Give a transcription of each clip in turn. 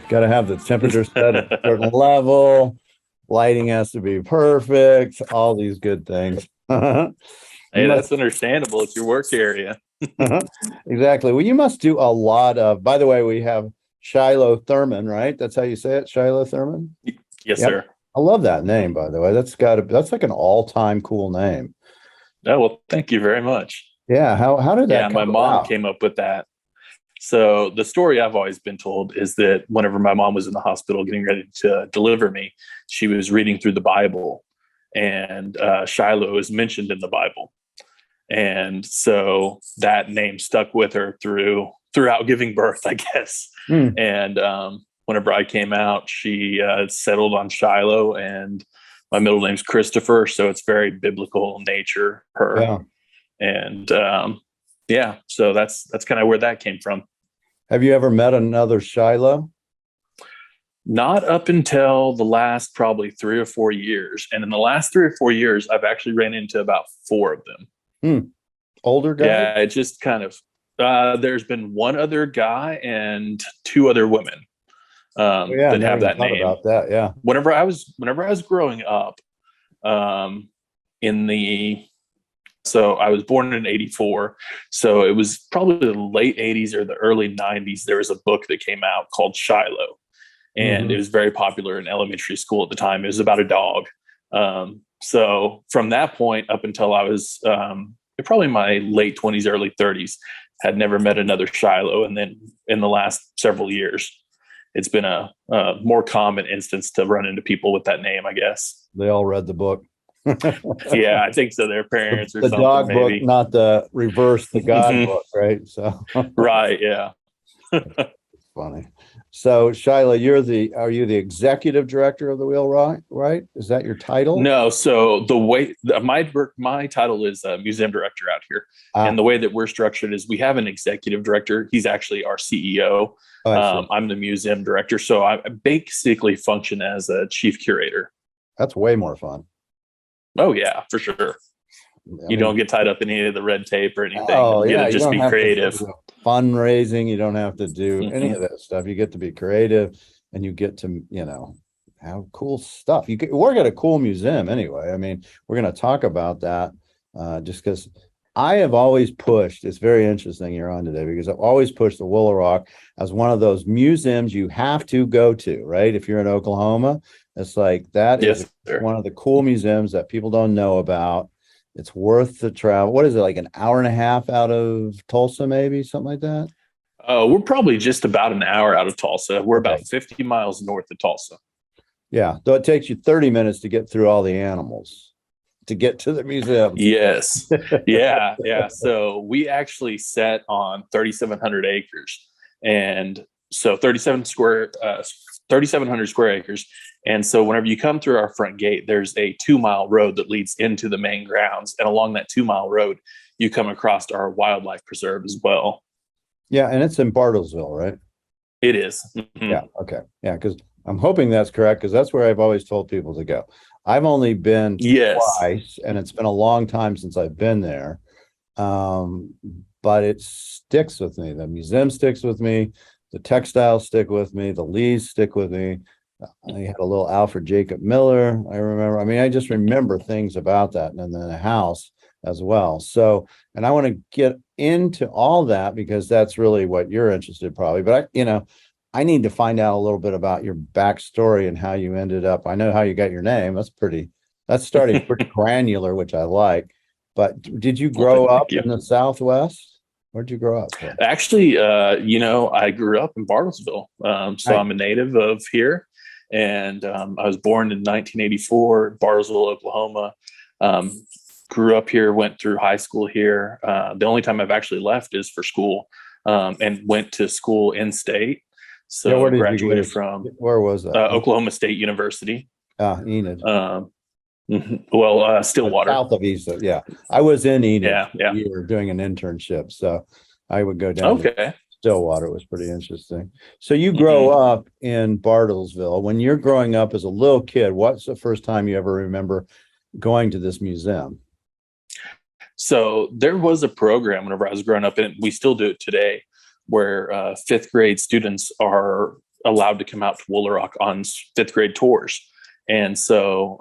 Got to have the temperature set at a certain level. Lighting has to be perfect. All these good things. You Hey, must that's understandable. It's your work area. exactly. Well, you must do a lot of. By the way, we have Shiloh Thurman, right? That's how you say it, Shiloh Thurman. Yes, Yep. sir. I love that name, by the way. That's like an all-time cool name. Oh, well, thank you very much. Yeah. How did Yeah, that come my mom about? came up with that. So the story I've always been told is that whenever my mom was in the hospital getting ready to deliver me, she was reading through the Bible, and Shiloh is mentioned in the Bible, and so that name stuck with her throughout giving birth, I guess. Hmm. And whenever I came out, she settled on Shiloh, and my middle name's Christopher, so it's very biblical in nature. Her Yeah. and yeah, so that's kind of where that came from. Have you ever met another Shiloh? Not up until the last probably 3 or 4 years. And in the last 3 or 4 years, I've actually ran into about four of them. Hmm. Older guy? Yeah, it just kind of, there's been one other guy and two other women Oh, yeah, I that never have even that thought name. about that. Yeah. Whenever I was growing up, um, in the, so I was born in '84. So it was probably the late '80s or the early '90s. There was a book that came out called Shiloh, and it Hmm. was very popular in elementary school at the time. It was about a dog. So from that point up until I was probably my late 20s, early 30s, had never met another Shiloh. And then in the last several years, it's been a more common instance to run into people with that name, I guess. They all read the book. Yeah, I think so. Their The, parents or the something, dog book, maybe. not the reverse, the God Mhm. book, right? So Right. Yeah. funny. So Shiloh, are you the executive director of the Wheelwright, right? Is that your title? No, so the way my title is museum director out here, and Ah, the way that we're structured is we have an executive director. He's actually our CEO. oh, I see. I'm the museum director, so I basically function as a chief curator. That's way more fun. Oh yeah, for sure. I You mean, don't get tied up in any of the red tape or anything. oh You get yeah, to you just don't be have to creative. do fundraising. You don't have to do any Hmm. of that stuff. You get to be creative, and you get to, have cool stuff. You could work at a cool museum anyway. I mean, we're going to talk about that just because I have always pushed. It's very interesting you're on today because I've always pushed the Woolaroc as one of those museums you have to go to, right? If you're in Oklahoma, it's like that is Yes, sir. one of the cool museums that people don't know about. It's worth the travel. What is it, like an hour and a half out of Tulsa, maybe something like that? We're probably just about an hour out of Tulsa. We're about Okay. 50 miles north of Tulsa. Yeah. So it takes you 30 minutes to get through all the animals to get to the museum. Yes. Yeah. Yeah. So we actually set on 3,700 acres. And so 3,700 square acres. And so whenever you come through our front gate, there's a 2 mile road that leads into the main grounds. And along that 2 mile road, you come across our wildlife preserve as well. Yeah. And it's in Bartlesville, right? It is. Yeah. Mhm. Okay. Yeah. Because I'm hoping that's correct because that's where I've always told people to go. I've only been Yes. twice and it's been a long time since I've been there. Um, but it sticks with me. The museum sticks with me. The textiles stick with me. The Leighs stick with me. I had a little Alfred Jacob Miller. I remember. I mean, I just remember things about that, and then the house as well. So, and I want to get into all that because that's really what you're interested, probably. But I need to find out a little bit about your backstory and how you ended up. I know how you got your name. That's starting pretty granular, which I like. But did you Well, grow up thank you. in the Southwest? Where'd you grow up from? Actually, I grew up in Bartlesville, so Right. I'm a native of here, and I was born in 1984, Bartlesville, Oklahoma. Um, Grew up here, went through high school here. The only time I've actually left is for school, and went to school in state. Yeah, where So did you go graduated to? from Where was that? Oklahoma State University. Enid. Um, well, Stillwater. South of East. Yeah. I was in Enid Yeah, for a yeah. year doing an internship. So I would go down to Okay. Stillwater. It was pretty interesting. So you grow Hmm. up in Bartlesville. When you're growing up as a little kid, what's the first time you ever remember going to this museum? So there was a program whenever I was growing up, and we still do it today, where fifth grade students are allowed to come out to Woolaroc on fifth grade tours. And so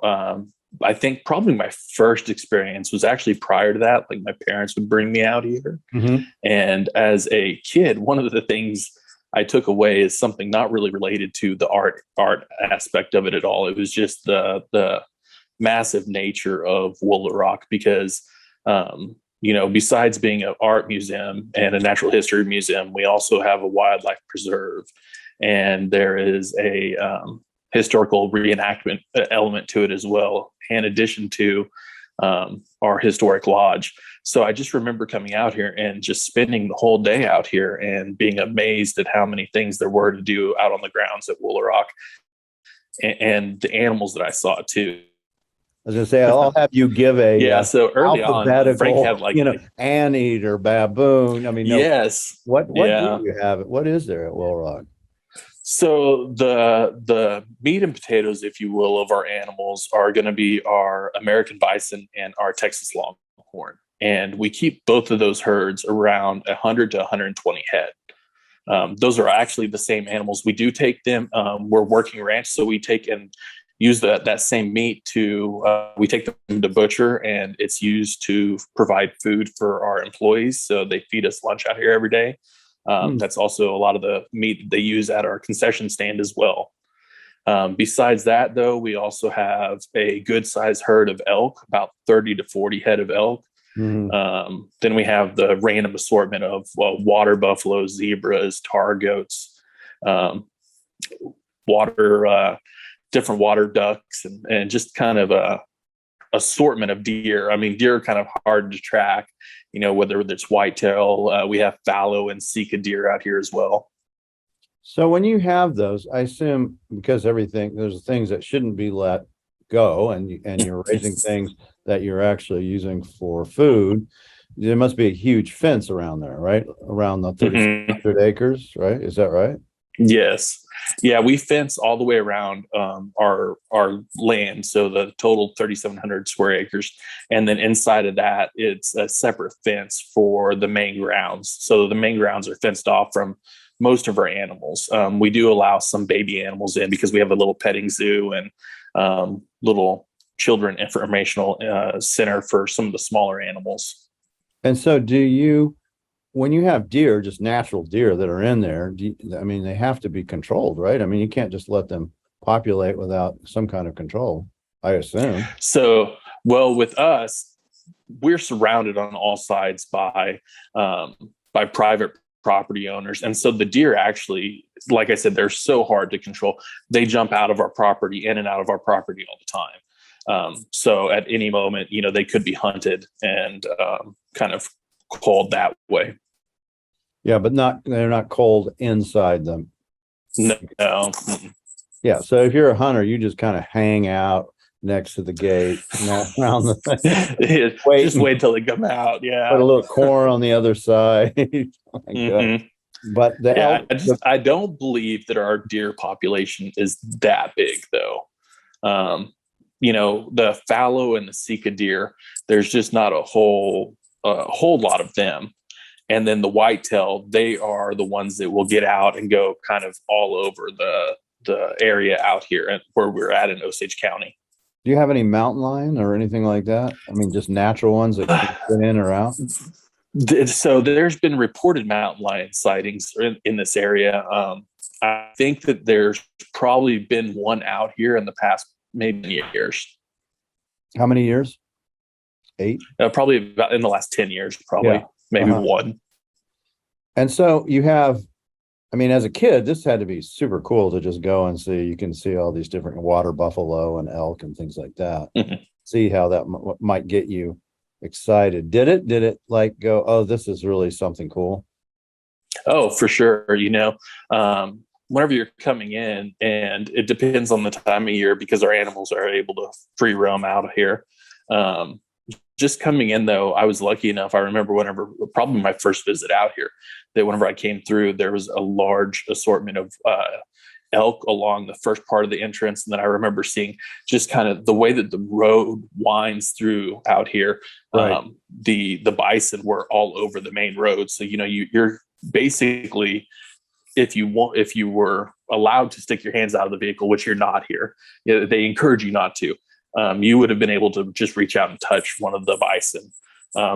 I think probably my first experience was actually prior to that. Like my parents would bring me out here. Mm-hmm. And as a kid, one of the things I took away is something not really related to the art aspect of it at all. It was just the massive nature of Woolaroc because, besides being an art museum and a natural history museum, we also have a wildlife preserve, and there is a historical reenactment element to it as well, in addition to our historic lodge. So I just remember coming out here and just spending the whole day out here and being amazed at how many things there were to do out on the grounds at Woolaroc, and the animals that I saw too. I was gonna say, I'll have you give a So early on, Frank had anteater, baboon. I mean, no, yes, what do you have? What is there at Woolaroc? So the meat and potatoes, if you will, of our animals are going to be our American bison and our Texas longhorn, and we keep both of those herds around 100 to 120 head. Those are actually the same animals. We do take them. We're working ranch, so we take and use that same meat we take them to butcher, and it's used to provide food for our employees. So they feed us lunch out here every day. That's also a lot of the meat that they use at our concession stand as well. Besides that, though, we also have a good sized herd of elk, about 30 to 40 head of elk. Mm-hmm. Then we have the random assortment of water buffaloes, zebras, tar goats, different water ducks, and just kind of a assortment of deer. I mean, deer are kind of hard to track, whether it's whitetail. We have fallow and Sika deer out here as well. So when you have those, I assume because there's things that shouldn't be let go, and you're raising things that you're actually using for food. There must be a huge fence around there, right? Around the 3,600 acres, right? Is that right? Yes. Yeah, we fence all the way around our land, so the total 3,700 square acres, and then inside of that, it's a separate fence for the main grounds. So the main grounds are fenced off from most of our animals. We do allow some baby animals in because we have a little petting zoo and little children informational center for some of the smaller animals. And so, when you have deer, just natural deer that are in there, they have to be controlled, right? I mean, you can't just let them populate without some kind of control, I assume. So, well, with us, we're surrounded on all sides by private property owners. And so the deer actually, like I said, they're so hard to control. They jump out of our property, in and out of our property all the time. So at any moment, they could be hunted and kind of cold that way. Yeah, but they're not cold inside them. No. Yeah, so if you're a hunter, you just kind of hang out next to the gate, around the thing. Just wait till they come out. Yeah, put a little corn on the other side. But I don't believe that our deer population is that big, though. The fallow and the Sika deer, there's just not a whole lot of them. And then the whitetail, they are the ones that will get out and go kind of all over the area out here where we're at in Osage County. Do you have any mountain lion or anything like that? I mean, just natural ones that can get in or out? So there's been reported mountain lion sightings in this area. I think that there's probably been one out here in the past maybe years. How many years? 8? Probably about in the last 10 years, probably. Yeah. Maybe one. And so you have, as a kid, this had to be super cool to just go and see. You can see all these different water buffalo and elk and things like that. Mm-hmm. See how that might get you excited. Did it like go, oh, this is really something cool? Oh, for sure. Whenever you're coming in, and it depends on the time of year because our animals are able to free roam out of here. Just coming in, though, I was lucky enough. I remember probably my first visit out here, that whenever I came through, there was a large assortment of elk along the first part of the entrance. And then I remember seeing just kind of the way that the road winds through out here. Right. The bison were all over the main road. So, you're basically, if you were allowed to stick your hands out of the vehicle, which you're not here. You know, they encourage you not to. You would have been able to just reach out and touch one of the bison.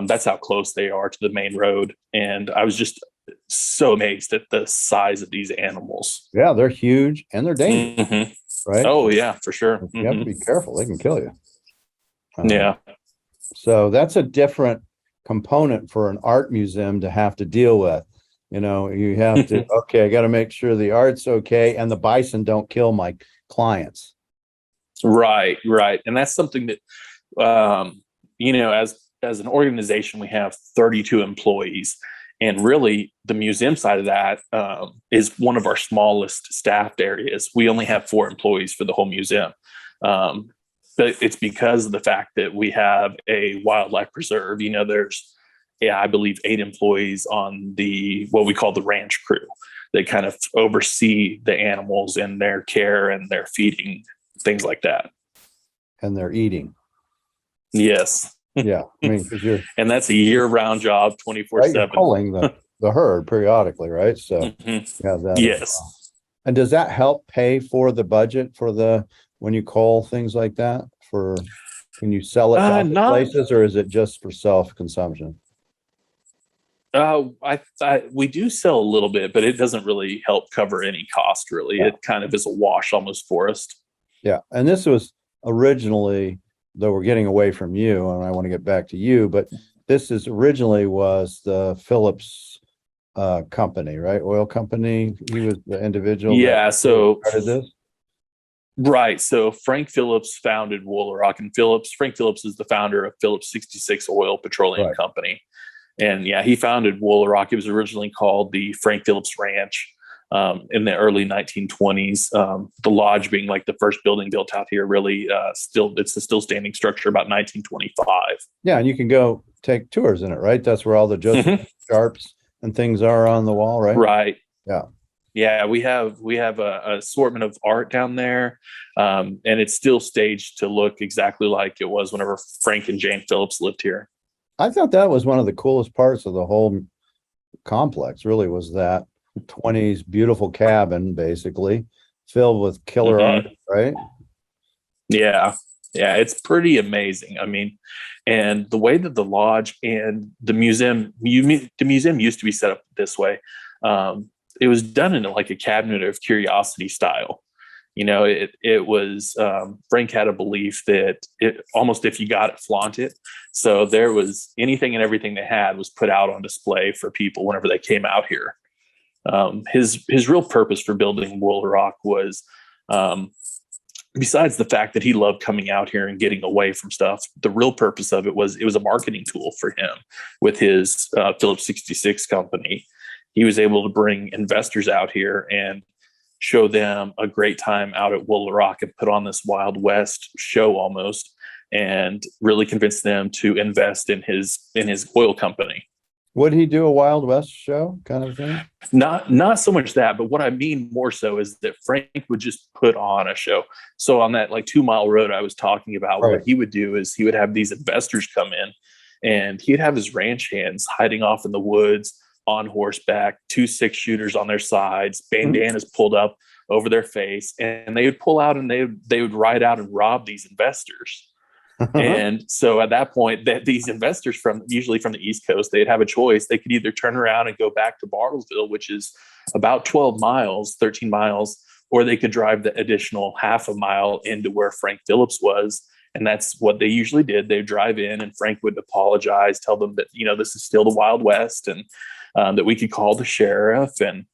That's how close they are to the main road. And I was just so amazed at the size of these animals. Yeah, they're huge and they're dangerous, right? Oh yeah, for sure. You have to be careful. They can kill you. Yeah. So that's a different component for an art museum to have to deal with. You know, you have to, okay, I got to make sure the art's okay and the bison don't kill my clients. Right. And that's something that, you know, as an organization, we have 32 employees. And really, the museum side of that is one of our smallest staffed areas. We only have 4 employees for the whole museum. But it's because of the fact that we have a wildlife preserve. You know, there's, I believe 8 employees on what we call the ranch crew. They kind of oversee the animals and their care and their feeding, things like that. And they're eating. Yes. Yeah. I mean, because you're, and that's a year-round job, 24/7. You're culling the herd periodically, right? So yeah, that yes. And does that help pay for the budget for when you cull things like that? Can you sell it to other places, or is it just for self-consumption? We do sell a little bit, but it doesn't really help cover any cost, really. Yeah. It kind of is a wash almost for us. Yeah. And this was originally, though we're getting away from you, and I want to get back to you, but this originally was the Phillips company, right? Oil company. He was the individual. Yeah. So started this. Right. So Frank Phillips founded Woolaroc, and Frank Phillips is the founder of Phillips 66 Oil Petroleum Company. And yeah, he founded Woolaroc. It was originally called the Frank Phillips Ranch in the early 1920s. The lodge being like the first building built out here, really it's a still standing structure about 1925. Yeah, and you can go take tours in it, right? That's where all the Joseph Sharps and things are on the wall, right? Right. Yeah. Yeah, we have a assortment of art down there, and it's still staged to look exactly like it was whenever Frank and Jane Phillips lived here. I thought that was one of the coolest parts of the whole complex, really, was that 20s beautiful cabin, basically, filled with killer art, right? Yeah, it's pretty amazing. I mean, and the way that the lodge and the museum used to be set up this way. It was done in like a cabinet of curiosity style. You know, it was Frank had a belief that almost if you got it, flaunt it. So there was anything and everything they had was put out on display for people whenever they came out here. His real purpose for building Woolaroc was, besides the fact that he loved coming out here and getting away from stuff, the real purpose of it was a marketing tool for him with his Phillips 66 company. He was able to bring investors out here and show them a great time out at Woolaroc and put on this Wild West show almost, and really convince them to invest in his oil company. Would he do a Wild West show kind of thing? Not so much that, but what I mean more so is that Frank would just put on a show. So on that like 2 mile road I was talking about, what he would do is he would have these investors come in, and he'd have his ranch hands hiding off in the woods on horseback, 2 6-shooters on their sides, bandanas pulled up over their face, and they would pull out and they would ride out and rob these investors. And so at that point, that these investors usually from the East Coast, they'd have a choice. They could either turn around and go back to Bartlesville, which is about 13 miles, or they could drive the additional half a mile into where Frank Phillips was. And that's what they usually did. They'd drive in, and Frank would apologize, tell them that, you know, this is still the Wild West, and that we could call the sheriff, and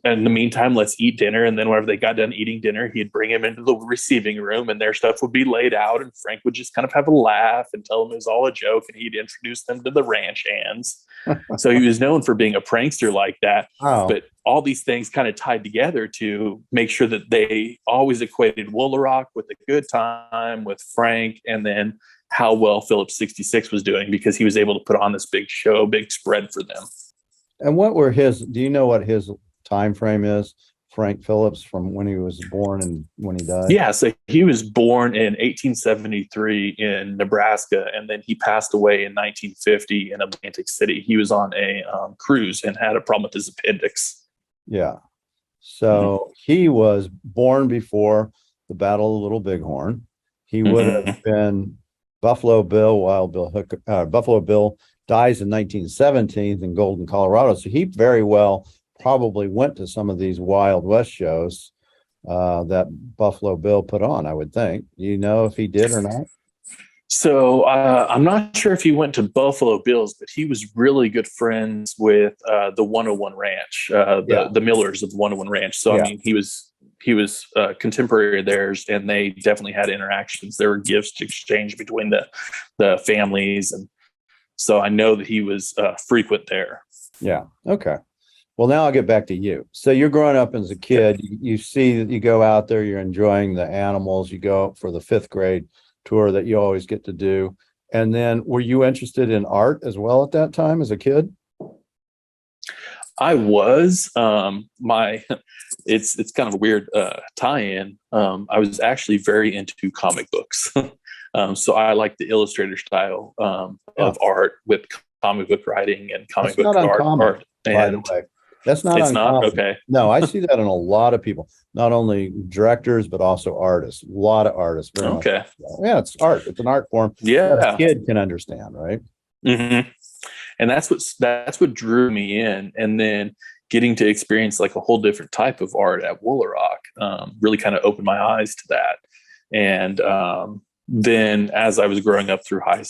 in the meantime, let's eat dinner. And then whenever they got done eating dinner, he'd bring him into the receiving room, and their stuff would be laid out, and Frank would just kind of have a laugh and tell them it was all a joke, and he'd introduce them to the ranch hands. So he was known for being a prankster like that. But all these things kind of tied together to make sure that they always equated Woolaroc with a good time with Frank, and then how well Phillips 66 was doing, because he was able to put on this big show, big spread for them. And do you know what his time frame is, Frank Phillips, from when he was born and when he died? Yeah, so he was born in 1873 in Nebraska, and then he passed away in 1950 in Atlantic City. He was on a cruise and had a problem with his appendix. Yeah. So he was born before the Battle of Little Bighorn. He would have been Buffalo Bill, Wild Bill Hooker. Buffalo Bill dies in 1917 in Golden, Colorado. So he very well probably went to some of these Wild West shows that Buffalo Bill put on, I would think. Do you know if he did or not? So I'm not sure if he went to Buffalo Bills, but he was really good friends with the 101 Ranch, the Millers of the 101 Ranch. So I mean, he was contemporary of theirs, and they definitely had interactions. There were gifts exchanged between the families, and so I know that he was frequent there. Yeah. Okay. Well, now I'll get back to you. So you're growing up as a kid. You see that you go out there, you're enjoying the animals. You go for the 5th grade tour that you always get to do. And then were you interested in art as well at that time as a kid? I was it's kind of a weird tie-in. I was actually very into comic books. So I like the illustrator style of art with comic book writing and comic book art. By the way. That's not it's uncommon. not okay. No, I see that in a lot of people, not only directors, but also artists. A lot of artists. Okay. Yeah, it's art. It's an art form. Yeah. That a kid can understand, right? Mm-hmm. And that's what drew me in. And then getting to experience like a whole different type of art at Woolaroc really kind of opened my eyes to that. And then as I was growing up through high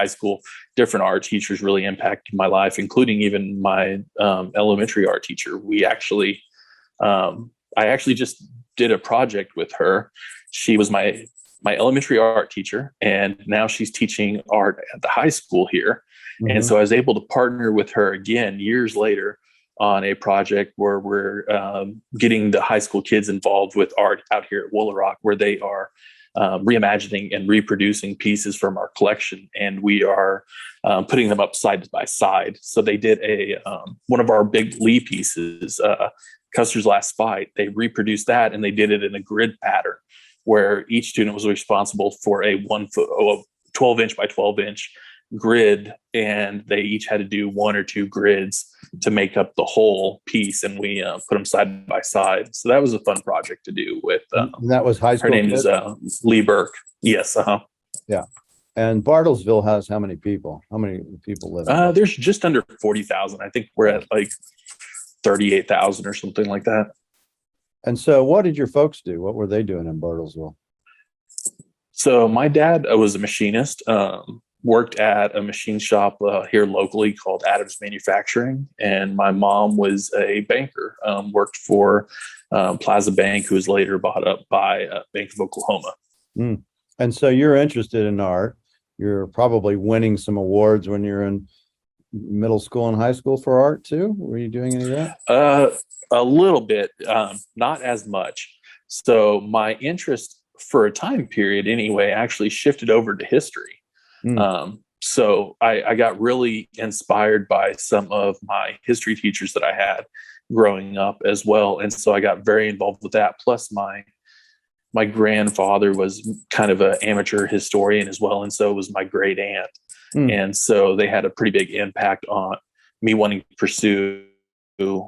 school, different art teachers really impacted my life, including even my elementary art teacher. I actually just did a project with her. She was my elementary art teacher, and now she's teaching art at the high school here. Mm-hmm. And so I was able to partner with her again years later on a project where we're getting the high school kids involved with art out here at Woolaroc, where they are reimagining and reproducing pieces from our collection, and we are putting them up side by side. So they did one of our big Leigh pieces, Custer's Last Fight. They reproduced that, and they did it in a grid pattern where each student was responsible for a 12-inch by 12-inch grid, and they each had to do 1 or 2 grids to make up the whole piece, and we put them side by side. So that was a fun project to do with that was high school. Her name is Leigh Burke. Yes. Yeah. And Bartlesville has how many people live there's just under 40,000. I think we're at like 38,000 or something like that. And so what did your folks do? What were they doing in Bartlesville? So my dad was a machinist, worked at a machine shop here locally called Adams Manufacturing. And my mom was a banker, worked for Plaza Bank, who was later bought up by Bank of Oklahoma. Mm. And so you're interested in art. You're probably winning some awards when you're in middle school and high school for art too. Were you doing any of that? A little bit, not as much. So my interest for a time period anyway actually shifted over to history. So I got really inspired by some of my history teachers that I had growing up as well. And so I got very involved with that. Plus my grandfather was kind of an amateur historian as well. And so was my great aunt. And so they had a pretty big impact on me wanting to pursue, a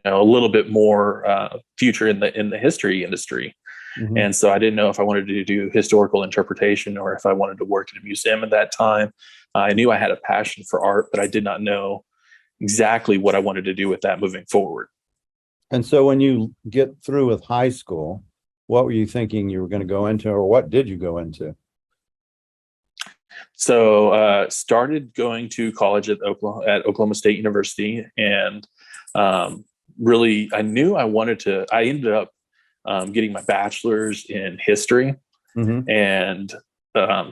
little bit more future in the history industry. Mm-hmm. And so I didn't know if I wanted to do historical interpretation or if I wanted to work in a museum at that time. I knew I had a passion for art, but I did not know exactly what I wanted to do with that moving forward. And so when you get through with high school, what were you thinking you were going to go into, or what did you go into? So started going to college at Oklahoma State University, and really I knew I ended up getting my bachelor's in history. Mm-hmm. and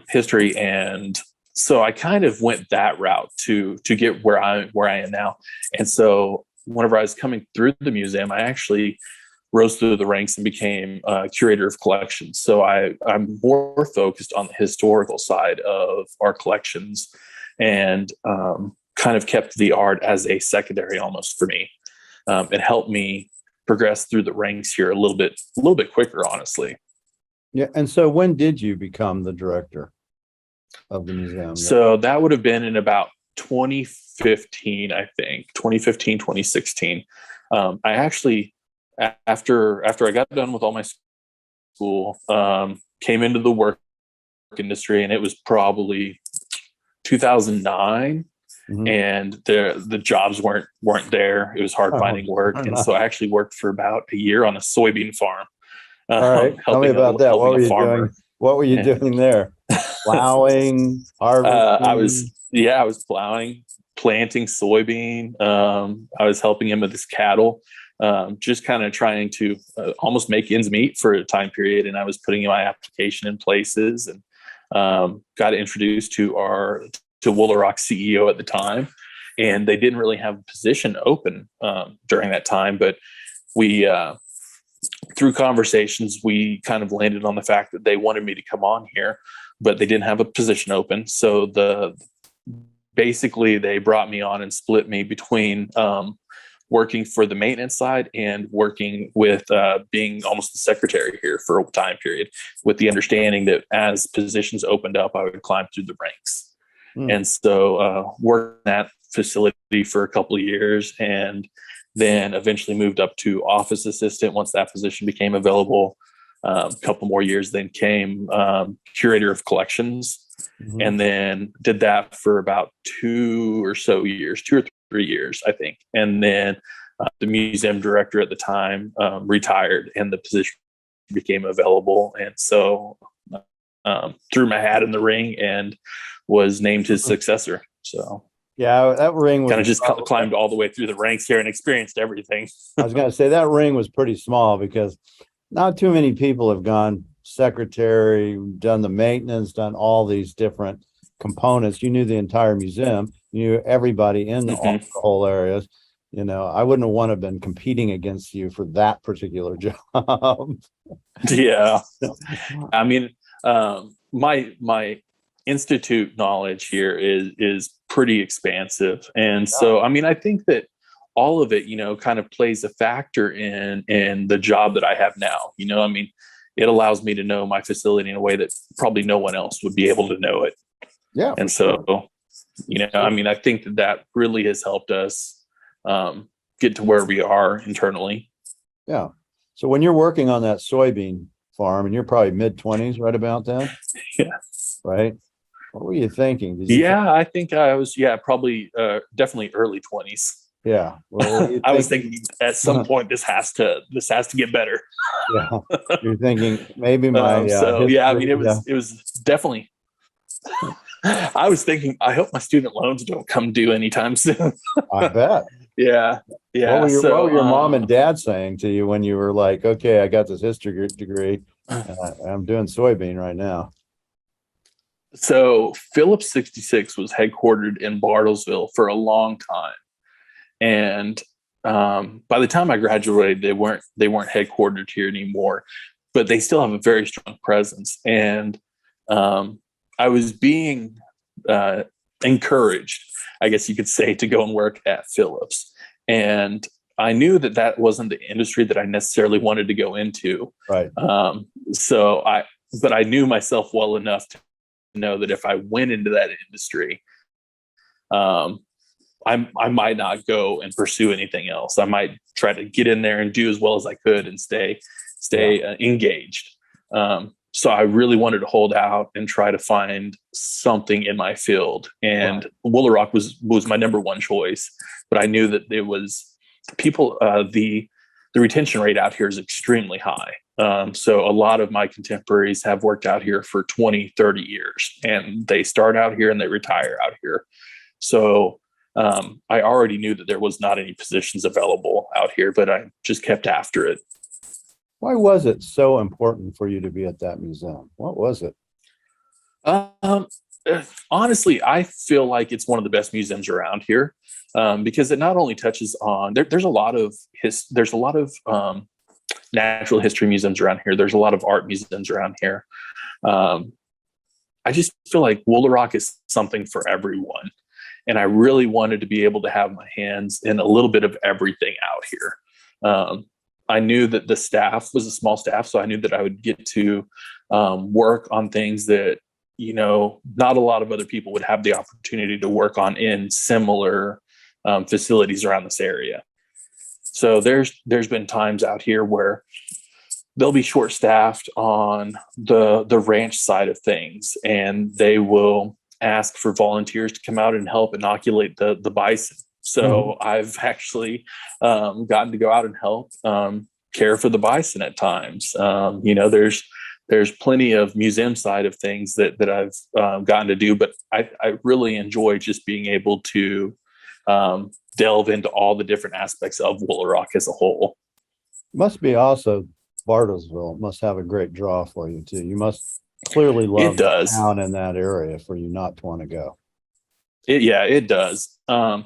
history. And so I kind of went that route to get where I am now. And so whenever I was coming through the museum, I actually rose through the ranks and became a curator of collections. So I'm more focused on the historical side of our collections, and kind of kept the art as a secondary almost for me. It helped me progress through the ranks here a little bit quicker, honestly. Yeah. And so when did you become the director of the museum? So that would have been in about 2015, I think 2015, 2016. I actually, after I got done with all my school, came into the work industry, and it was probably 2009. Mhm. And the jobs weren't there. It was hard finding work, and so I actually worked for about a year on a soybean farm. All right, tell me about that. What were you doing? What were you doing there? Plowing, I harvesting? was plowing, planting soybean. I was helping him with his cattle, just kind of trying to almost make ends meet for a time period. And I was putting my application in places, and got introduced to Woolaroc CEO at the time, and they didn't really have a position open during that time. But we, through conversations, we kind of landed on the fact that they wanted me to come on here, but they didn't have a position open. So basically they brought me on and split me between working for the maintenance side and working with being almost the secretary here for a time period, with the understanding that as positions opened up, I would climb through the ranks. And so worked in that facility for a couple of years, and then eventually moved up to office assistant once that position became available. A couple more years, then came curator of collections, and then did that for about 2 or 3 years, I think. And then the museum director at the time retired, and the position became available. And so threw my hat in the ring and was named his successor. So yeah, that ring was kind of just climbed all the way through the ranks here and experienced everything. I was going to say that ring was pretty small, because not too many people have gone secretary, done the maintenance, done all these different components. You knew the entire museum, you knew everybody in the whole areas. You know, I wouldn't have wanted to been competing against you for that particular job. Yeah. I mean, my institute knowledge here is pretty expansive. And so, I mean, I think that all of it, kind of plays a factor in the job that I have now. I mean, it allows me to know my facility in a way that probably no one else would be able to know it. Yeah. And so, I mean, I think that really has helped us get to where we are internally. Yeah. So when you're working on that soybean farm, and you're probably mid-20s, right about then? Yeah. Right. What were you thinking? I think I was, probably definitely early 20s. Yeah. Well, I was thinking at some point this has to get better. Yeah. You're thinking maybe my I mean, it was definitely I was thinking, I hope my student loans don't come due anytime soon. I bet. Yeah. What were your mom and dad saying to you when you were like, okay, I got this history degree, I'm doing soybean right now? So Phillips 66 was headquartered in Bartlesville for a long time. And by the time I graduated, they weren't headquartered here anymore, but they still have a very strong presence. And I was being encouraged, I guess you could say, to go and work at Phillips. And I knew that wasn't the industry that I necessarily wanted to go into. Right. But I knew myself well enough to know that if I went into that industry, I might not go and pursue anything else. I might try to get in there and do as well as I could and stay engaged. So I really wanted to hold out and try to find something in my field. And Woolaroc was my number one choice. But I knew that it was people, the retention rate out here is extremely high. So a lot of my contemporaries have worked out here for 20, 30 years, and they start out here and they retire out here. So I already knew that there was not any positions available out here, but I just kept after it. Why was it so important for you to be at that museum? What was it? Honestly, I feel like it's one of the best museums around here, because it not only touches on there's a lot of natural history museums around here. There's a lot of art museums around here. I just feel like Woolaroc is something for everyone. And I really wanted to be able to have my hands in a little bit of everything out here. I knew that the staff was a small staff, so I knew that I would get to work on things that not a lot of other people would have the opportunity to work on in similar facilities around this area. So there's been times out here where they'll be short staffed on the ranch side of things, and they will ask for volunteers to come out and help inoculate the bison. So I've actually gotten to go out and help care for the bison at times. There's plenty of museum side of things that I've gotten to do, but I really enjoy just being able to delve into all the different aspects of Woolaroc as a whole. Must be also Bartlesville must have a great draw for you too. You must clearly love the town in that area for you not to want to go. It does. I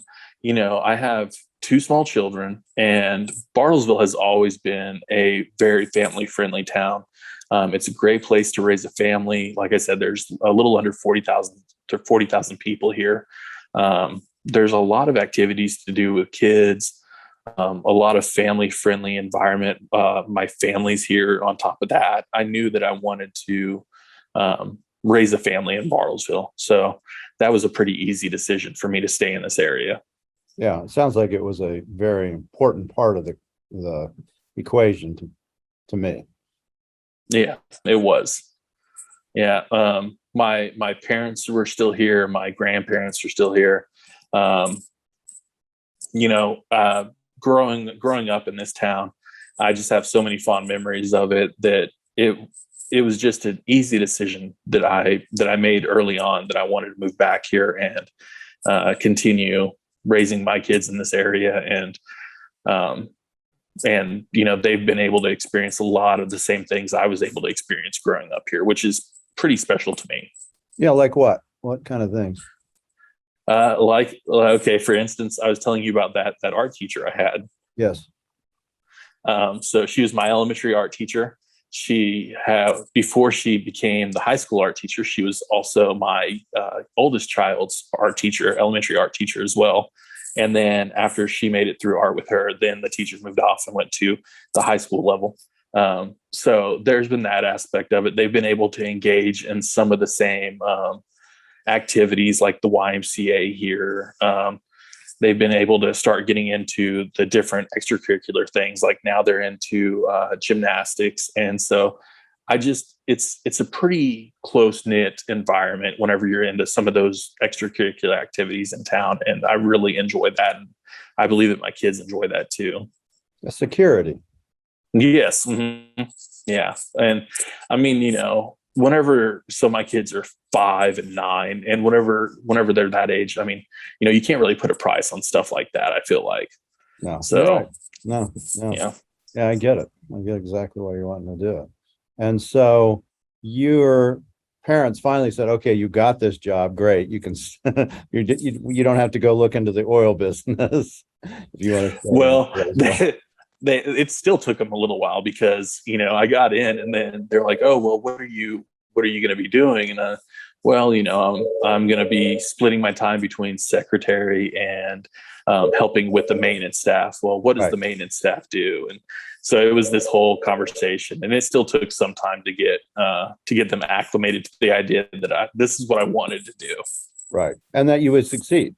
have two small children, and Bartlesville has always been a very family-friendly town. It's a great place to raise a family. Like I said, there's a little under 40,000 to 40,000 people here. There's a lot of activities to do with kids, a lot of family-friendly environment. My family's here on top of that. I knew that I wanted to raise a family in Bartlesville. So that was a pretty easy decision for me to stay in this area. Yeah, it sounds like it was a very important part of the equation to me. Yeah, it was. Yeah. My parents were still here. My grandparents are still here. Growing up in this town, I just have so many fond memories of it that it was just an easy decision that I made early on, that I wanted to move back here and continue raising my kids in this area. And they've been able to experience a lot of the same things I was able to experience growing up here, which is pretty special to me. Yeah. Like what kind of things? For instance, I was telling you about that art teacher I had. Yes. So she was my elementary art teacher. Before she became the high school art teacher, she was also my oldest child's elementary art teacher as well. And then after she made it through art with her, then the teachers moved off and went to the high school level. So there's been that aspect of it. They've been able to engage in some of the same activities like the YMCA here. They've been able to start getting into the different extracurricular things. Like now they're into gymnastics. And so it's a pretty close knit environment whenever you're into some of those extracurricular activities in town. And I really enjoy that. And I believe that my kids enjoy that too. The security. Yes. Mm-hmm. Yeah. And I mean, so my kids are 5 and 9, and whenever they're that age, I mean, you can't really put a price on stuff like that, I feel like. No. So right. No. Yeah. Yeah, I get it. I get exactly why you're wanting to do it. And so your parents finally said, okay, you got this job. Great. You can, you don't have to go look into the oil business. If you want to. Well, it still took them a little while because, I got in and then they're like, oh, well, what are you going to be doing? And I'm going to be splitting my time between secretary and helping with the maintenance staff. Well, what does the maintenance staff do? And so it was this whole conversation, and it still took some time to get them acclimated to the idea that this is what I wanted to do. Right. And that you would succeed.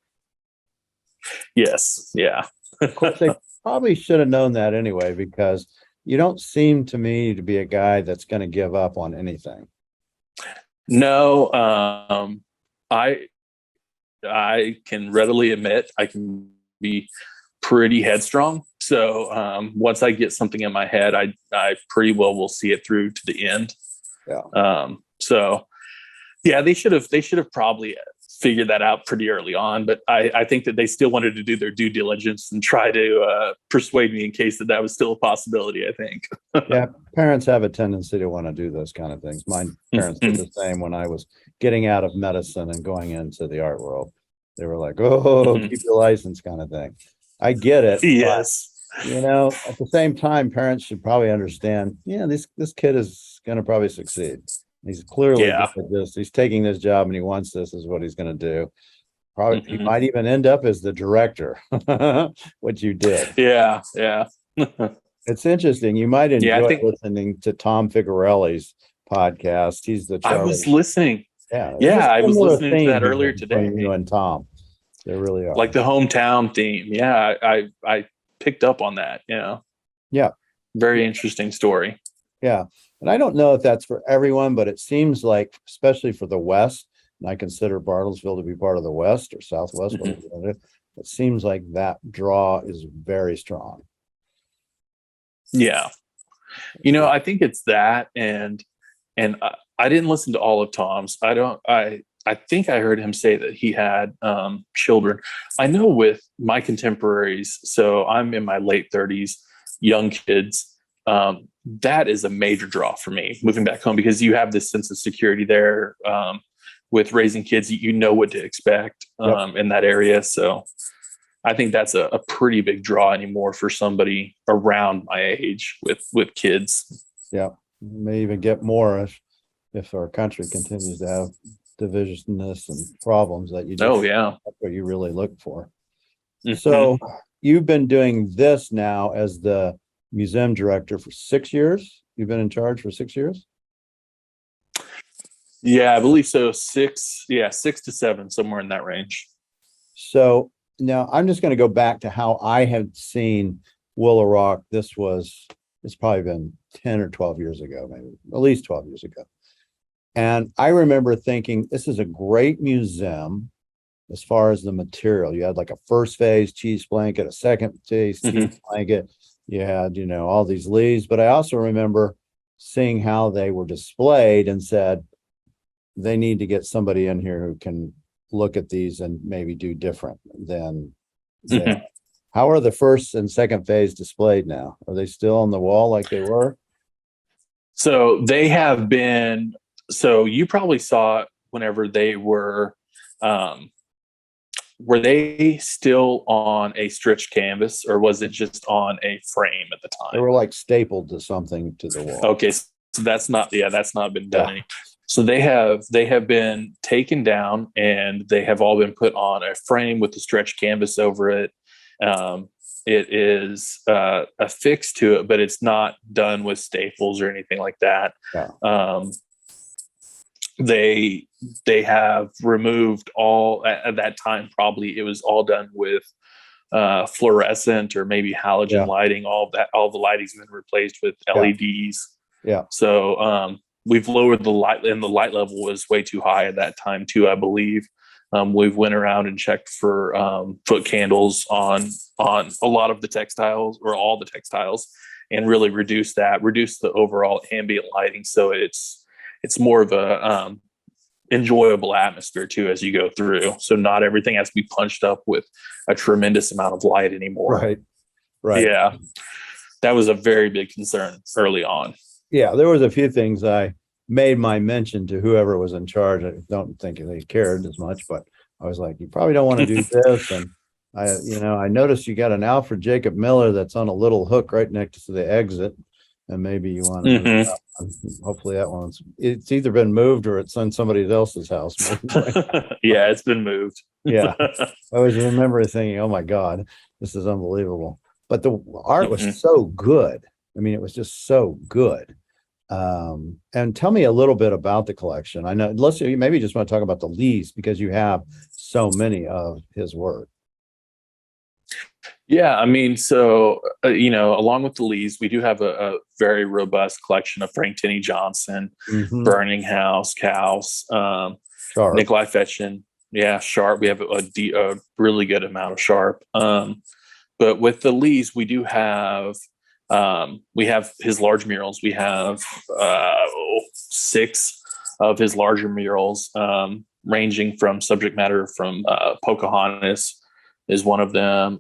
Yes. Yeah. Of course, they probably should have known that anyway, because you don't seem to me to be a guy that's going to give up on anything. No, I can readily admit I can be pretty headstrong. So once I get something in my head, I pretty well will see it through to the end. Yeah. So yeah, they should have probably figured that out pretty early on, but I think that they still wanted to do their due diligence and try to persuade me in case that was still a possibility, I think. Yeah, parents have a tendency to want to do those kind of things. My parents did the same when I was getting out of medicine and going into the art world. They were like, oh, keep your license kind of thing. I get it. Yes. But, at the same time, parents should probably understand, this kid is going to probably succeed. He's clearly good at this. He's taking this job and he wants this is what he's going to do. Probably he might even end up as the director, what you did. Yeah. Yeah. It's interesting. You might enjoy listening to Tom Figarelli's podcast. He's the I was listening. Yeah. There's a Yeah, I was similar listening to theme that here earlier between today. you and Tom. There really are. Like the hometown theme. Yeah, I picked up on that. Yeah. Very interesting story. Yeah. And I don't know if that's for everyone, but it seems like, especially for the West, and I consider Bartlesville to be part of the West or Southwest, it seems like that draw is very strong. Yeah. I think it's that, and I didn't listen to all of Tom's. I think I heard him say that he had children. I know with my contemporaries, so I'm in my late 30s, young kids. That is a major draw for me moving back home, because you have this sense of security there. With raising kids, you know what to expect in that area. So I think that's a pretty big draw anymore for somebody around my age with kids. Yeah. May even get more if our country continues to have divisionness and problems that Oh yeah. that's what you really look for. Mm-hmm. So you've been doing this now as the museum director for 6 years. You've been in charge for 6 years. Yeah, I believe so. 6 to 7, somewhere in that range. So now I'm just going to go back to how I had seen Woolaroc. It's probably been 10 or 12 years ago, maybe at least 12 years ago. And I remember thinking, this is a great museum as far as the material. You had like a first phase cheese blanket, a second phase cheese blanket. You had, all these leaves. But I also remember seeing how they were displayed and said, they need to get somebody in here who can look at these and maybe do different than that. How are the first and second phase displayed now? Are they still on the wall like they were? So they have been. So you probably saw it whenever they were they still on a stretched canvas, or was it just on a frame at the time? They were like stapled to something to the wall. Okay, so that's not been done. Yeah. So they have been taken down, and they have all been put on a frame with the stretched canvas over it. It is affixed to it, but it's not done with staples or anything like that. Yeah. They have removed all at that time. Probably it was all done with fluorescent or maybe halogen lighting. All the lighting's been replaced with LEDs. Yeah. So we've lowered the light, and the light level was way too high at that time too, I believe. We've went around and checked for foot candles on a lot of the textiles, or all the textiles, and really reduce the overall ambient lighting. So it's more of a enjoyable atmosphere too as you go through. So not everything has to be punched up with a tremendous amount of light anymore. Right. Yeah. That was a very big concern early on. Yeah, there was a few things I made my mention to whoever was in charge. I don't think they cared as much, but I was like, you probably don't want to do this. And I noticed you got an Alfred Jacob Miller that's on a little hook right next to the exit. And maybe you want to move that one. Hopefully that it's either been moved or it's in somebody else's house. Yeah, it's been moved. Yeah. I always remember thinking, oh my God, this is unbelievable. But the art was so good. I mean, it was just so good. And tell me a little bit about the collection. I know, maybe you just want to talk about the Leighs, because you have so many of his work. Yeah, I mean, so, along with the Leighs, we do have a very robust collection of Frank Tenney Johnson, Burning House, Cows, Nikolai Fetchin. Yeah, Sharp. We have a really good amount of Sharp. But with the Leighs, we do have his large murals. We have 6 of his larger murals, ranging from subject matter from Pocahontas is one of them.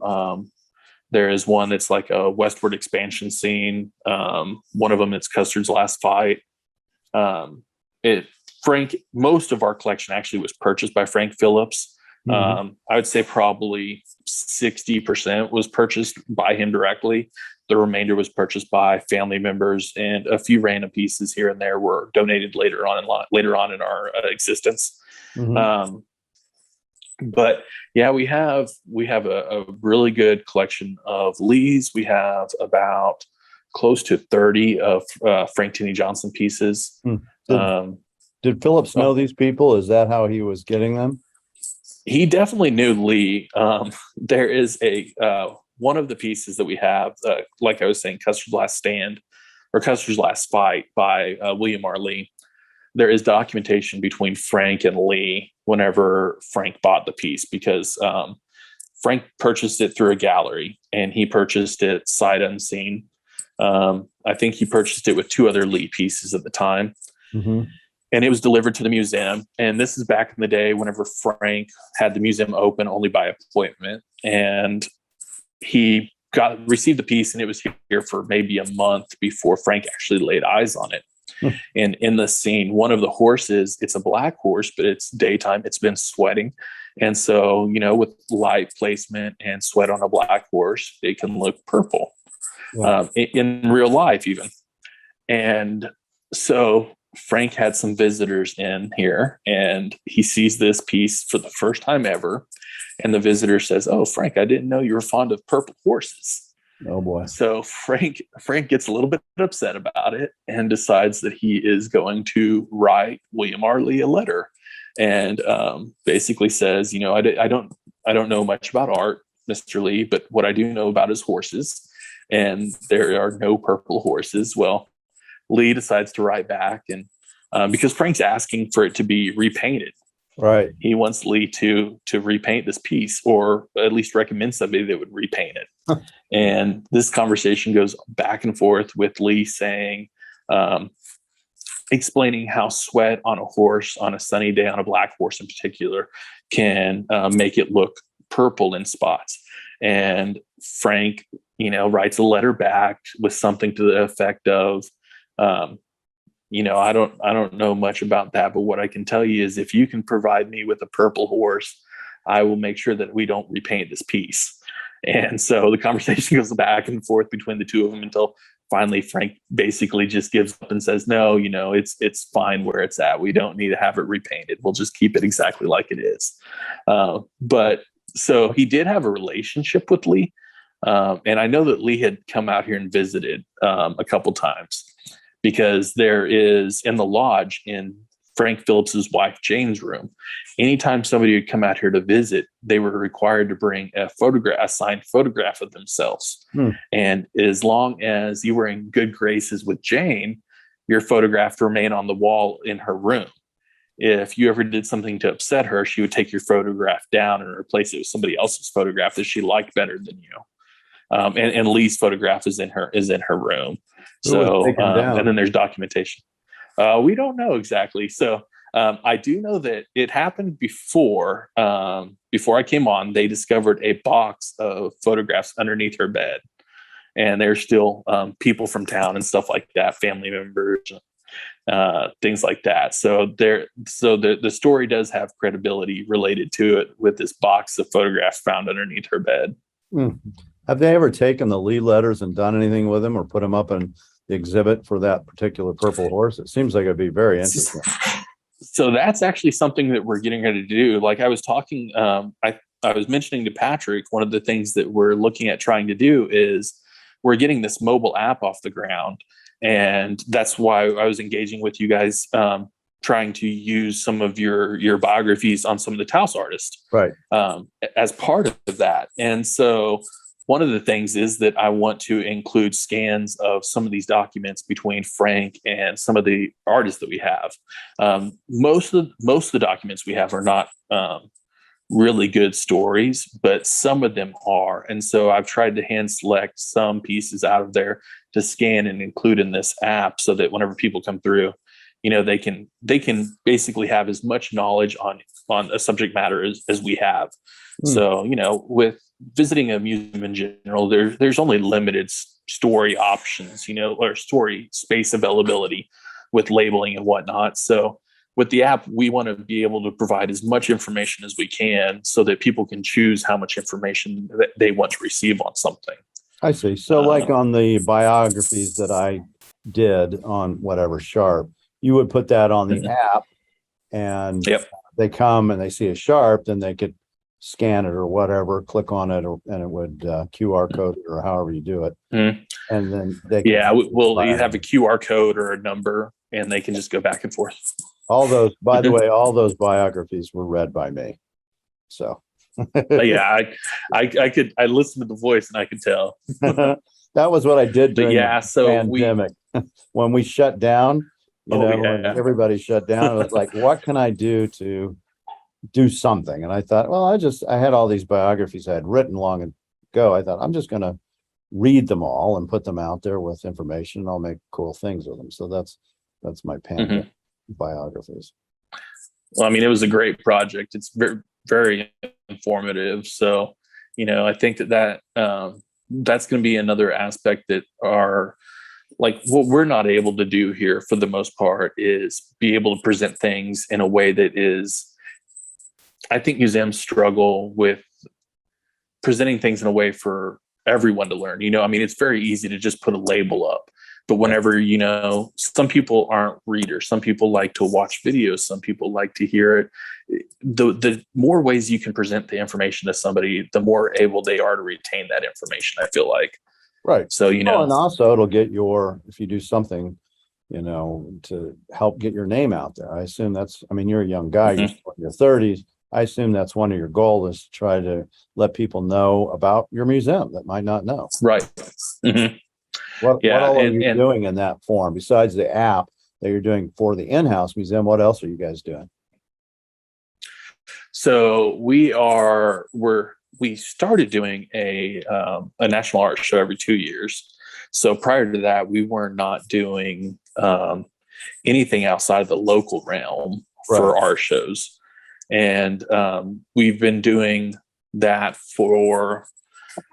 There is one that's like a westward expansion scene. One of them is Custer's Last Fight. Most of our collection actually was purchased by Frank Phillips. I would say probably 60% was purchased by him directly. The remainder was purchased by family members, and a few random pieces here and there were donated later on in our existence. But yeah, we have a really good collection of Leighs. We have about close to 30 of Frank Tenney Johnson pieces. Did Phillips know these people? Is that how he was getting them? He definitely knew Leigh. There is a one of the pieces that we have, like I was saying, Custer's Last Stand or Custer's Last Fight by William R. Leigh. There is documentation between Frank and Leigh whenever Frank bought the piece, because Frank purchased it through a gallery and he purchased it sight unseen. I think he purchased it with 2 other Leigh pieces at the time. Mm-hmm. And it was delivered to the museum. And this is back in the day whenever Frank had the museum open only by appointment. And he received the piece, and it was here for maybe a month before Frank actually laid eyes on it. And in the scene, one of the horses, it's a black horse, but it's daytime, it's been sweating. And so, with light placement and sweat on a black horse, it can look purple, in real life even. And so Frank had some visitors in here, and he sees this piece for the first time ever. And the visitor says, "Oh, Frank, I didn't know you were fond of purple horses." Oh boy. So Frank gets a little bit upset about it and decides that he is going to write William R. Leigh a letter, and basically says, I don't know much about art, Mr. Leigh, but what I do know about is horses, and there are no purple horses. Well, Leigh decides to write back, and because Frank's asking for it to be repainted. Right. He wants Leigh to repaint this piece, or at least recommend somebody that would repaint it. And this conversation goes back and forth with Leigh saying, explaining how sweat on a horse on a sunny day, on a black horse in particular, can make it look purple in spots. And Frank, writes a letter back with something to the effect of, I don't know much about that, but what I can tell you is if you can provide me with a purple horse, I will make sure that we don't repaint this piece. And so the conversation goes back and forth between the two of them until finally Frank basically just gives up and says, no, it's fine where it's at. We don't need to have it repainted. We'll just keep it exactly like it is. But so he did have a relationship with Leigh. And I know that Leigh had come out here and visited a couple times, because there is in the lodge in Frank Phillips's wife Jane's room, anytime somebody would come out here to visit, they were required to bring a signed photograph of themselves. And as long as you were in good graces with Jane, your photograph remained on the wall in her room. If you ever did something to upset her, she would take your photograph down and replace it with somebody else's photograph that she liked better than you. And Leigh's photograph is in her room. So, and then there's documentation. We don't know exactly. So I do know that it happened before I came on. They discovered a box of photographs underneath her bed, and there's still people from town and stuff like that, family members, things like that. So the story does have credibility related to it with this box of photographs found underneath her bed. Have they ever taken the Leigh letters and done anything with them, or put them up in the exhibit for that particular purple horse? It seems like it'd be very interesting. So that's actually something that we're getting ready to do. Like I was talking, I was mentioning to Patrick, one of the things that we're looking at trying to do is we're getting this mobile app off the ground. And that's why I was engaging with you guys, trying to use some of your biographies on some of the Taos artists, right, as part of that. And so one of the things is that I want to include scans of some of these documents between Frank and some of the artists that we have. Most of the documents we have are not really good stories, but some of them are. And so I've tried to hand select some pieces out of there to scan and include in this app, so that whenever people come through, they can basically have as much knowledge on a subject matter as we have. So, with visiting a museum in general, there's only limited story options, or story space availability with labeling and whatnot. So with the app, we want to be able to provide as much information as we can so that people can choose how much information that they want to receive on something. I see. So like on the biographies that I did on whatever Sharp, you would put that on the app, and they come and they see a Sharp, then they could scan it or whatever, click on it, and it would QR code it, or however you do it. And then they can we'll have a QR code or a number, and they can just go back and forth. All those, by the way, all those biographies were read by me. So Yeah, I listened to the voice and I could tell. that was what I did But during yeah, the so pandemic. When we shut down, oh when yeah. everybody shut down, it was like, what can I do to do something? And I thought, well, I had all these biographies I had written long ago. I thought, I'm just going to read them all and put them out there with information. I'll make cool things with them. So that's my pandemic biographies. Well, I mean, it was a great project. It's very, very informative. So, I think that's going to be another aspect that are like what we're not able to do here for the most part is be able to present things in a way that is, I think museums struggle with presenting things in a way for everyone to learn. I mean, it's very easy to just put a label up. But whenever, some people aren't readers, some people like to watch videos, some people like to hear it. The more ways you can present the information to somebody, the more able they are to retain that information, I feel like. Right. So, and also it'll get if you do something, to help get your name out there. I assume you're a young guy, you're still in your 30s. I assume that's one of your goals is to try to let people know about your museum that might not know. Right. What all are you doing in that form besides the app that you're doing for the in-house museum? What else are you guys doing? So we started doing a national art show every 2 years. So prior to that, we were not doing anything outside of the local realm for art shows. And we've been doing that for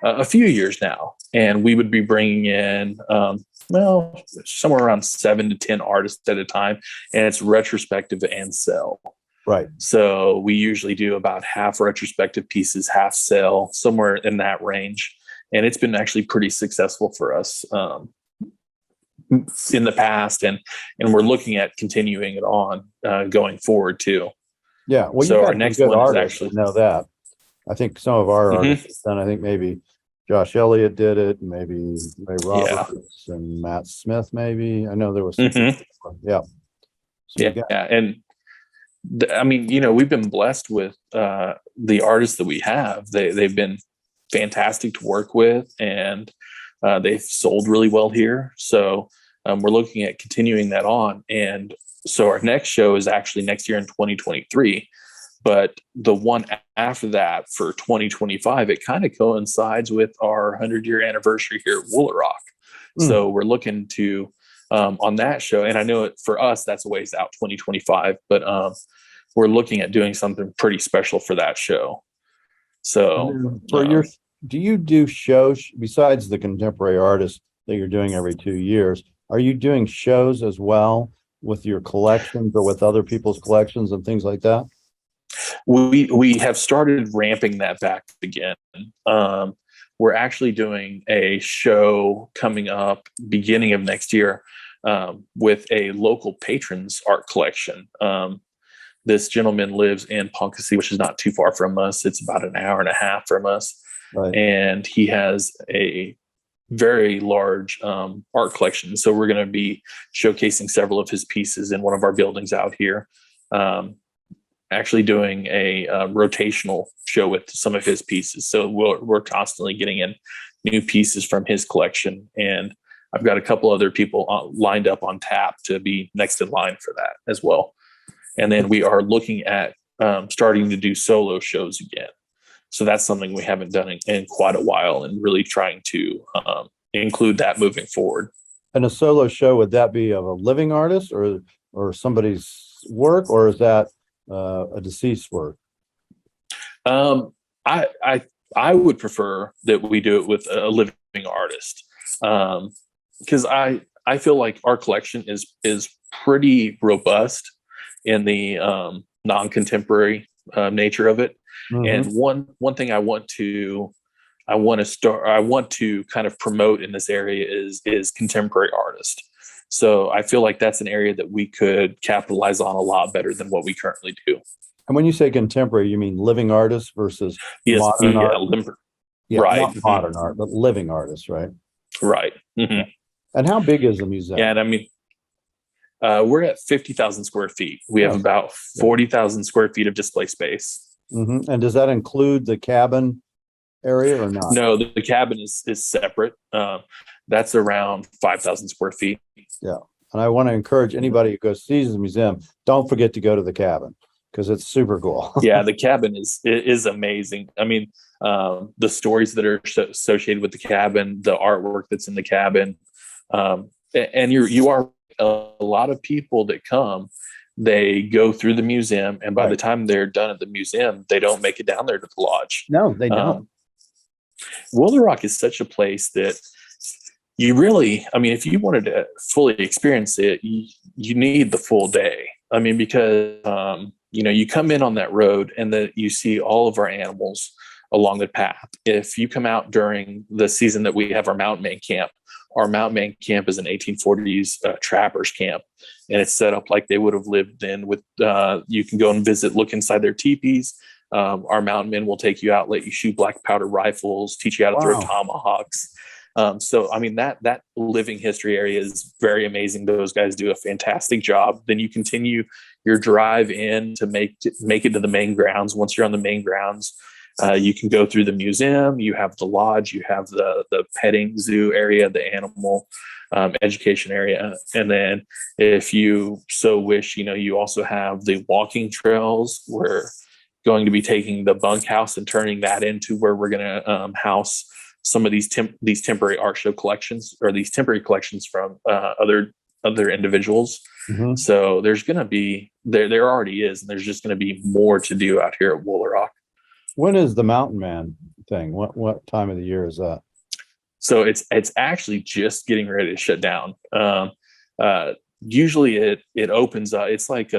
a few years now. And we would be bringing in, somewhere around 7 to 10 artists at a time. And it's retrospective and sell. Right. So we usually do about half retrospective pieces, half sell, somewhere in that range. And it's been actually pretty successful for us in the past. And we're looking at continuing it on going forward too. Yeah. Well, so our next one is actually know that. I think some of our artists done. I think maybe Josh Elliott did it, maybe Ray Roberts and Matt Smith. Maybe I know there was. Yeah. So and I mean, we've been blessed with the artists that we have. They've been fantastic to work with, and they've sold really well here. So we're looking at continuing that on. And so our next show is actually next year in 2023. But the one after that for 2025, it kind of coincides with our 100-year anniversary here at Woolaroc. So we're looking to, on that show, and I know it for us, that's a ways out, 2025, but we're looking at doing something pretty special for that show. So do you do shows besides the contemporary artists that you're doing every 2 years? Are you doing shows as well with your collections or with other people's collections and things like that? We have started ramping that back again. We're actually doing a show coming up beginning of next year with a local patron's art collection. This gentleman lives in Ponca, which is not too far from us. It's about an hour and a half from us. Right. And he has a very large art collection. So we're going to be showcasing several of his pieces in one of our buildings out here. Actually doing a rotational show with some of his pieces. So we're constantly getting in new pieces from his collection. And I've got a couple other people lined up on tap to be next in line for that as well. And then we are looking at starting to do solo shows again. So that's something we haven't done in quite a while, and really trying to include that moving forward. And a solo show, would that be of a living artist or somebody's work, or is that a deceased work? I would prefer that we do it with a living artist, because I feel like our collection is pretty robust in the non-contemporary nature of it. And one thing I want to kind of promote in this area is contemporary artists. So I feel like that's an area that we could capitalize on a lot better than what we currently do. And when you say contemporary, you mean living artists versus modern art? Right. Not modern art, but living artists, right? Right. And how big is the museum? Yeah, and I mean, We're at 50,000 square feet. We have about 40,000 square feet of display space. Mm-hmm. And does that include the cabin area or not? No, the cabin is separate. That's around 5,000 square feet. Yeah. And I want to encourage anybody who goes sees the museum, don't forget to go to the cabin because it's super cool. Yeah, the cabin is amazing. I mean, the stories that are associated with the cabin, the artwork that's in the cabin, and you are a lot of people that come. They go through the museum, and by the time they're done at the museum, they don't make it down there to the lodge. No, they don't. Woolaroc is such a place that you really, I mean, if you wanted to fully experience it, you need the full day. I mean, because, you come in on that road and that you see all of our animals along the path. If you come out during the season that we have our mountain man camp, our mountain man camp is an 1840s trappers camp, and it's set up like they would have lived in with, you can go and visit, look inside their teepees. Our mountain men will take you out, let you shoot black powder rifles, teach you how to throw tomahawks. So, I mean, that living history area is very amazing. Those guys do a fantastic job. Then you continue your drive in to make it to the main grounds. Once you're on the main grounds, you can go through the museum. You have the lodge. You have the petting zoo area, the animal education area. And then if you so wish, you also have the walking trails. We're going to be taking the bunkhouse and turning that into where we're going to house some of these temporary art show collections, or these temporary collections from other individuals. Mm-hmm. So there's going to be there already is, and there's just going to be more to do out here at Woolaroc. When is the Mountain Man thing? What time of the year is that? So it's actually just getting ready to shut down. Usually it opens up. It's like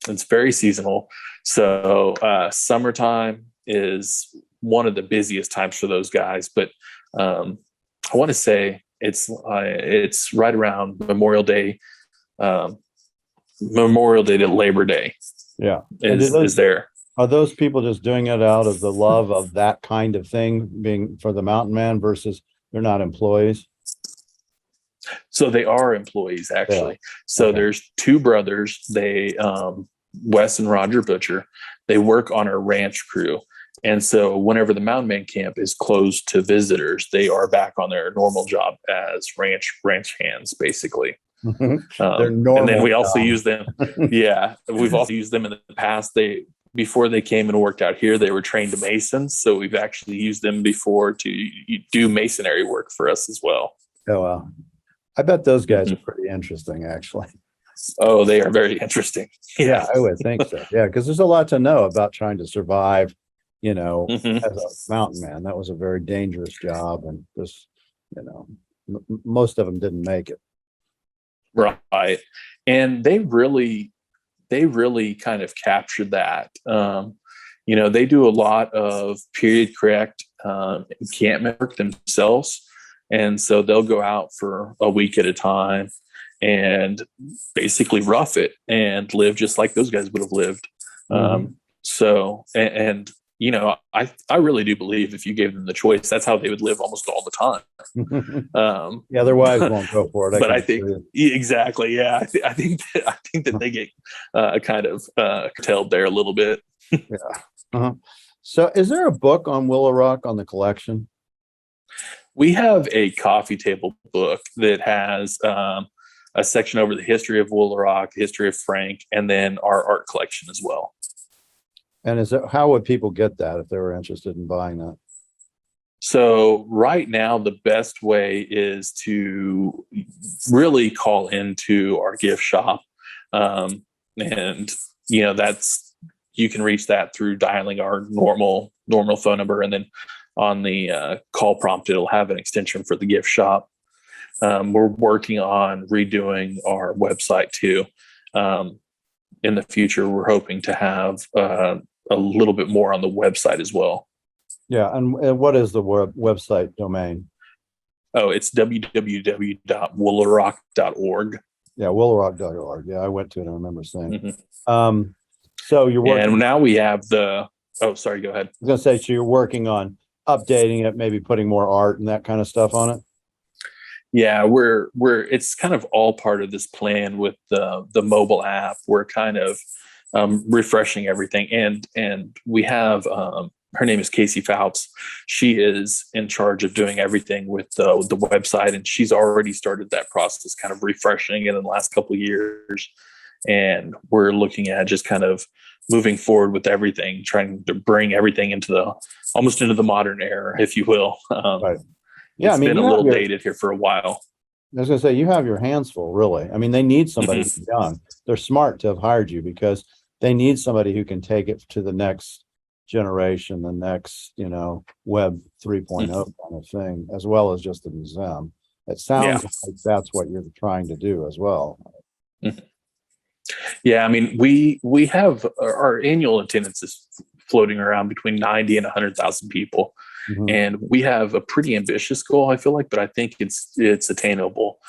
it's very seasonal. So summertime is one of the busiest times for those guys, but I want to say it's right around Memorial Day to Labor Day. Yeah, is there. Are those people just doing it out of the love of that kind of thing, being for the Mountain Man, versus they're not employees? So they are employees, actually. Yeah. So there's two brothers. They Wes and Roger Butcher. They work on our ranch crew. And so whenever the Mountain Man camp is closed to visitors, they are back on their normal job as ranch hands, basically. They're normal. And then we also use them. Yeah. We've also used them in the past. Before they came and worked out here, they were trained masons. So we've actually used them before to do masonry work for us as well. Oh, wow. I bet those guys are pretty interesting, actually. Oh, they are very interesting. Yeah, I would think so. Yeah, because there's a lot to know about trying to survive, as a mountain man. That was a very dangerous job, and just, most of them didn't make it. Right. And they really kind of captured that. They do a lot of period correct encampment work themselves. And so they'll go out for a week at a time and basically rough it and live just like those guys would have lived. I really do believe if you gave them the choice, that's how they would live almost all the time. Yeah, their wives won't go for it. But I think exactly. Yeah, I think that they get kind of curtailed there a little bit. Yeah. Uh-huh. So, is there a book on Woolaroc on the collection? We have a coffee table book that has a section over the history of Woolaroc, history of Frank, and then our art collection as well. And how would people get that if they were interested in buying that? So right now, the best way is to really call into our gift shop. And, you can reach that through dialing our normal phone number. And then on the call prompt, it'll have an extension for the gift shop. We're working on redoing our website too. In the future, we're hoping to have a little bit more on the website as well. Yeah. And what is the website domain? Oh, it's www.woolaroc.org. Yeah, woolaroc.org. Yeah, I went to it. I remember saying. So you're working. And now we have sorry, go ahead. I was going to say, so you're working on updating it, maybe putting more art and that kind of stuff on it? Yeah, we're it's kind of all part of this plan with the mobile app. We're kind of refreshing everything, and we have her name is Casey Phelps. She is in charge of doing everything with the website, and she's already started that process, kind of refreshing it in the last couple of years. And we're looking at just kind of moving forward with everything, trying to bring everything into the almost into the modern era, if you will. Right. Yeah, I It's mean, been a little dated here for a while. I was gonna say, you have your hands full, really. I mean, they need somebody Mhm. young. They're smart to have hired you because they need somebody who can take it to the next generation, the next, web 3.0 kind of thing, as well as just the museum. It Yeah. sounds like that's what you're trying to do as well. Mhm. Yeah, I mean, we have our annual attendance is floating around between 90 and 100,000 people. Mhm. And we have a pretty ambitious goal, I feel like, but I think it's attainable.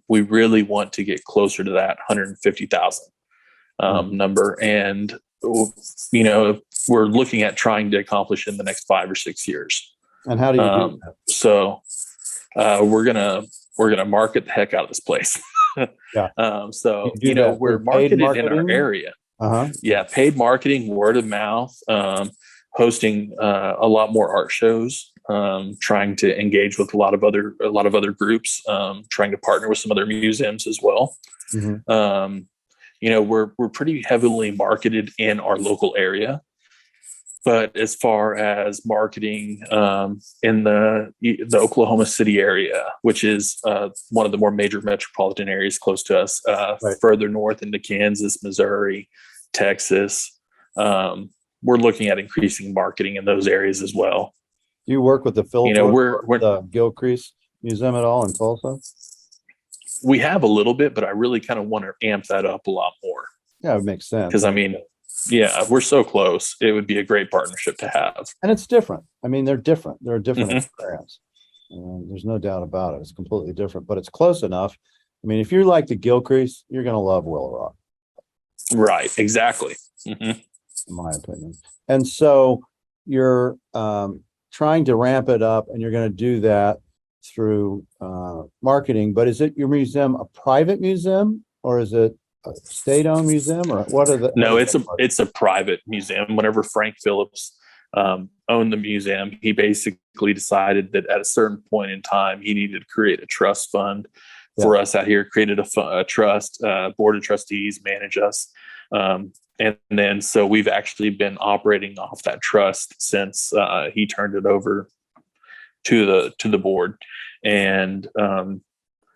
We really want to get closer to that 150,000 Mhm. number, and you know, we're looking at trying to accomplish in the next 5 or 6 years. And how do you do that? So we're gonna market the heck out of this place. Yeah. You So do that we're through paid marketed in our marketing? area. Uh-huh. Yeah, paid marketing, word of mouth, hosting a lot more art shows, trying to engage with a lot of other groups, trying to partner with some other museums as well. Mhm. Um, we're pretty heavily marketed in our local area, but as far as marketing in the Oklahoma City area, which is one of the more major metropolitan areas close to us, Right. further north into Kansas, Missouri, Texas, we're looking at increasing marketing in those areas as well. Do you work with the You know, Phillips we're the Gilcrease Museum at all in Tulsa? we have a little bit, but I really kind of want to amp that up a lot more Yeah, it makes sense. because I mean, yeah, we're so close. It would be a great partnership to have. And it's different. I mean, they're different. They're a different Mhm. experience. There's no doubt about it. It's completely different, but it's close enough. I mean, if you like the Gilcrease, you're going to love Woolaroc, Right, exactly. Hmm. in my opinion. And so you're trying to ramp it up, and you're going to do that through marketing. But is it your museum a private museum, or is it a state-owned museum, or what are the? No, it's a private museum. Whenever Frank Phillips owned the museum, he basically decided that at a certain point in time, he needed to create a trust fund for us out here. Created a trust, board of trustees manage us, and then so we've actually been operating off that trust since he turned it over to the board, and That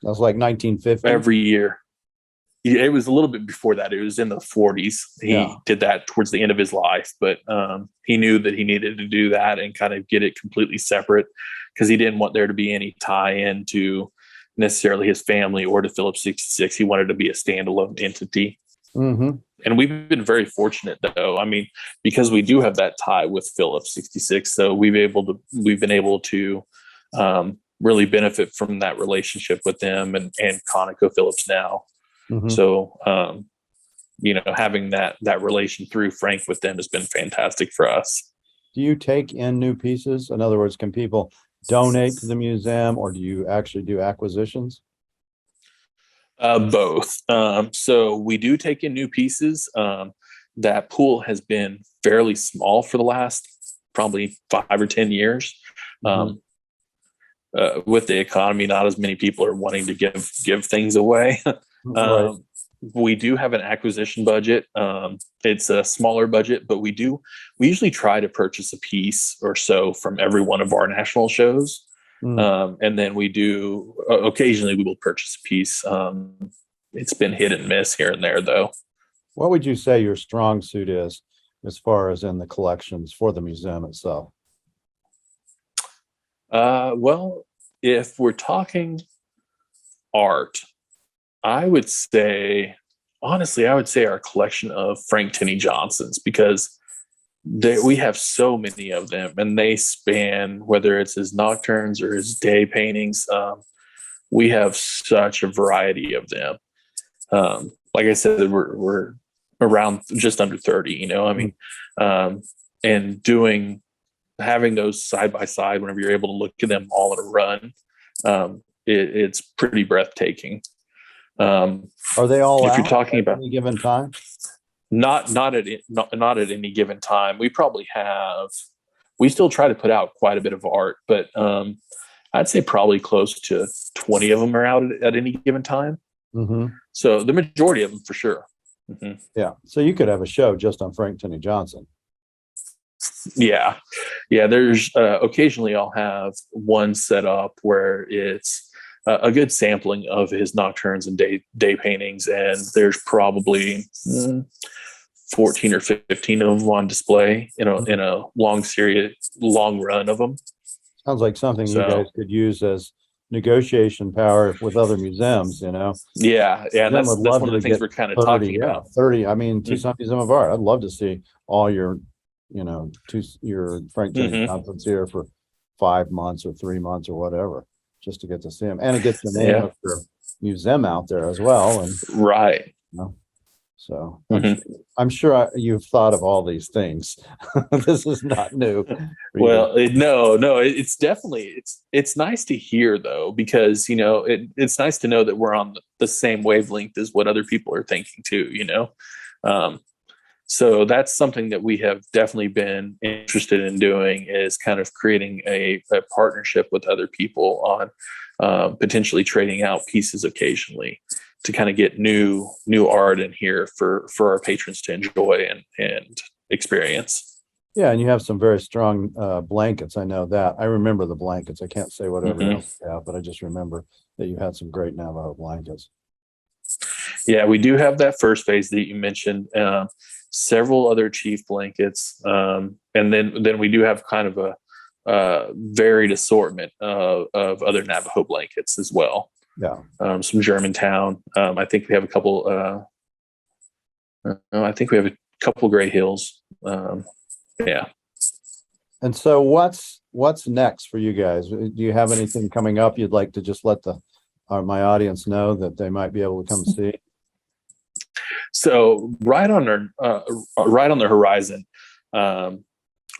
was like 1950. every year. It was a little bit before that. It was in the 40s. Yeah. He did that towards the end of his life, but he knew that he needed to do that and kind of get it completely separate because he didn't want there to be any tie-in to necessarily his family or to Phillips 66. He wanted to be a standalone entity. Mm-hmm. And we've been very fortunate, though. I mean, because we do have that tie with Phillips 66, so we've been able to really benefit from that relationship with them and ConocoPhillips now. Mm-hmm. So, having that relation through Frank with them has been fantastic for us. Do you take in new pieces? In other words, can people donate to the museum, or do you actually do acquisitions? Both. So we do take in new pieces. That pool has been fairly small for the last probably 5 or 10 years. Mhm. With the economy, not as many people are wanting to give things away. Right. We do have an acquisition budget. It's a smaller budget, but we usually try to purchase a piece or so from every one of our national shows. And then we do occasionally we will purchase a piece. It's been hit and miss here and there, though. What would you say your strong suit is as far as in the collections for the museum itself? Well, if we're talking art, I would say, honestly, I would say our collection of Frank Tenney Johnsons, because we have so many of them, and they span whether it's his nocturnes or his day paintings. We have such a variety of them. Like I said, we're around just under 30. I mean, and having those side by side whenever you're able to look at them all in a run. it's pretty breathtaking. Are they all if out you're talking at about any given time? not at any given time, we still try to put out quite a bit of art, but I'd say probably close to 20 of them are out at any given time. Mm-hmm. So the majority of them for sure. Mm-hmm. Yeah. So you could have a show just on Frank Tenney Johnson. Yeah. There's occasionally I'll have one set up where it's a good sampling of his nocturnes and day paintings, and there's probably 14 or 15 of them on display in a long run of them. Sounds like something you guys could use as negotiation power with other museums, Yeah, and that's one of the things we're kind of talking about. 30. I mean, Tucson Museum of Art. I'd love to see all your, your Frank Tenney Johnson's here for 5 months or 3 months or whatever, just to get to see him, and it gets the name of your museum out there as well. And right. So I'm sure you've thought of all these things. This is not new. Well, no, it's definitely, it's nice to hear though, because, it's nice to know that we're on the same wavelength as what other people are thinking too, so that's something that we have definitely been interested in doing, is kind of creating a partnership with other people on potentially trading out pieces occasionally, to kind of get new art in here for our patrons to enjoy and experience. Yeah, and you have some very strong blankets. I know that. I remember the blankets. I can't say whatever else you have, but I just remember that you had some great Navajo blankets. Yeah, we do have that first phase that you mentioned. Several other chief blankets, and then we do have kind of a varied assortment of other Navajo blankets as well. Yeah. Some Germantown. I think we have a couple. I think we have a couple Gray Hills. Yeah. And so, what's next for you guys? Do you have anything coming up you'd like to just let my audience know that they might be able to come see? So right on the horizon,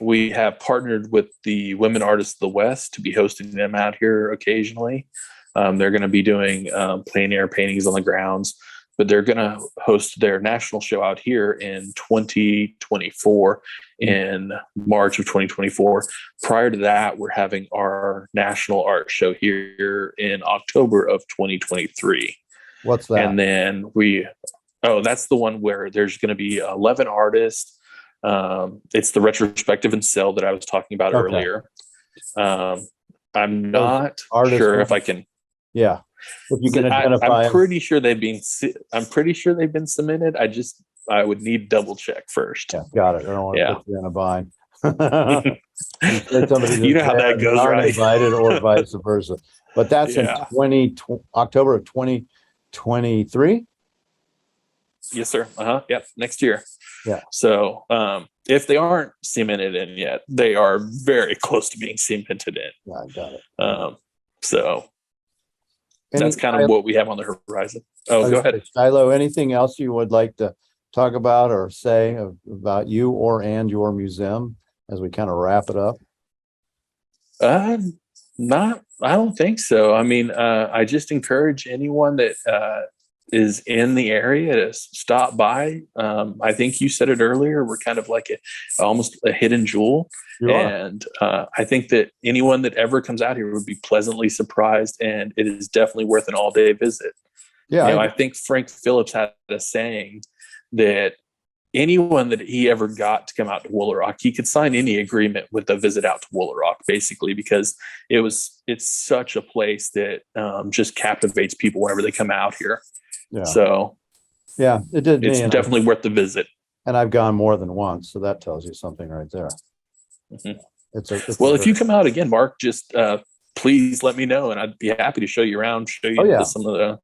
we have partnered with the Women Artists of the West to be hosting them out here occasionally. They're going to be doing plein air paintings on the grounds, but they're going to host their national show out here in 2024, in March of 2024. Prior to that, we're having our national art show here in October of 2023. What's that? And then that's the one where there's going to be 11 artists. It's the retrospective and sell that I was talking about earlier. I'm not sure if I can. Yeah, if you can identify. I'm pretty sure they've been submitted. I would need double check first. Yeah, got it. I don't want to put you in a bind. You know how that goes, right? Invited or vice versa. But that's in October of 2023. Yes, sir. Yep. Next year. Yeah. So if they aren't cemented in yet, they are very close to being cemented in. Yeah, I got it. So that's kind of what we have on the horizon. Oh, go ahead. Shiloh, anything else you would like to talk about or say about you and your museum as we kind of wrap it up? I don't think so. I mean, I just encourage anyone that is in the area to stop by. I think you said it earlier, we're kind of like almost a hidden jewel. And I think that anyone that ever comes out here would be pleasantly surprised, and it is definitely worth an all-day visit. Yeah, I think Frank Phillips had a saying that anyone that he ever got to come out to Woolaroc, he could sign any agreement with a visit out to Woolaroc, basically, because it's such a place that just captivates people whenever they come out here. Yeah. So yeah, it did. It's definitely worth the visit. And I've gone more than once, so that tells you something right there. If you come out again, Mark, just please let me know, and I'd be happy to show you around, some of the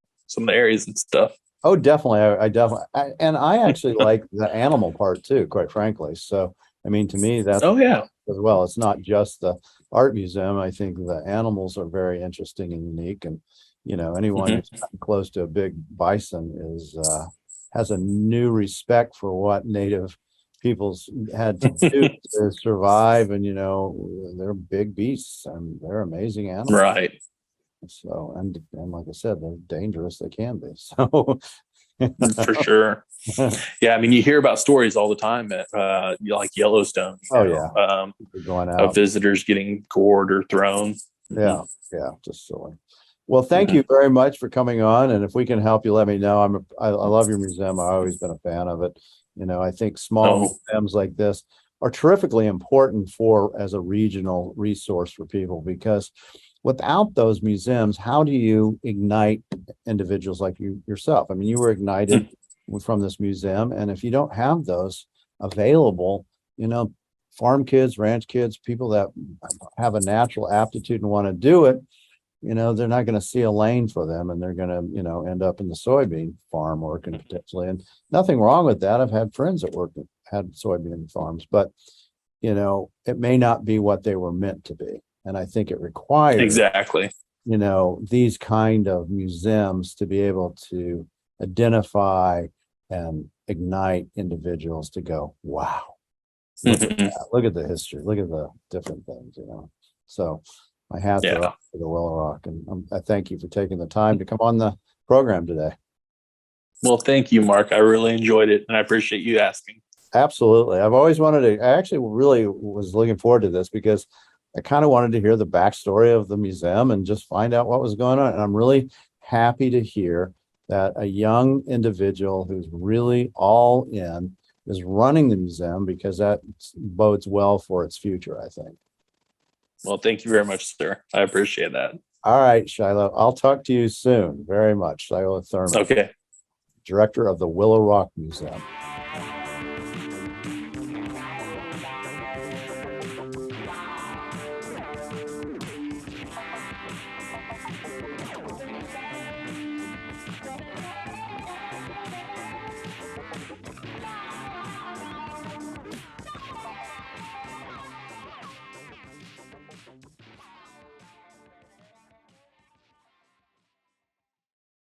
areas and stuff. Oh, definitely. I actually like the animal part too, quite frankly. So, I mean, to me, that's as well. It's not just the art museum. I think the animals are very interesting and unique, and anyone who's close to a big bison has a new respect for what native peoples had to do to survive, and they're big beasts and they're amazing animals. Right. So, and like I said, they're dangerous. They can be. So, For sure. Yeah, I mean, you hear about stories all the time at like Yellowstone. Oh yeah, going Of out. visitors getting gored or thrown. Yeah, yeah, just silly. Well, thank you very much for coming on. And if we can help you, let me know. I love your museum. I've always been a fan of it. I think small museums like this are terrifically important as a regional resource for people, because without those museums, how do you ignite individuals like yourself? I mean, you were ignited from this museum, and if you don't have those available, farm kids, ranch kids, people that have a natural aptitude and want to do it, they're not going to see a lane for them, and they're going to, end up in the soybean farm working potentially. And nothing wrong with that. I've had friends that had soybean farms, but it may not be what they were meant to be. And I think it requires exactly, these kind of museums to be able to identify and ignite individuals to go, wow, look at the history, look at the different things, So my hats are off to the Woolaroc, and I thank you for taking the time to come on the program today. Well, thank you, Mark. I really enjoyed it, and I appreciate you asking. Absolutely. I've always wanted to, I actually really was looking forward to this, because I kind of wanted to hear the backstory of the museum and just find out what was going on. And I'm really happy to hear that a young individual who's really all in is running the museum, because that bodes well for its future, I think. Well, thank you very much, sir. I appreciate that. All right, Shiloh, I'll talk to you soon. Very much. Shiloh Thurman. Okay. Director of the Woolaroc Museum.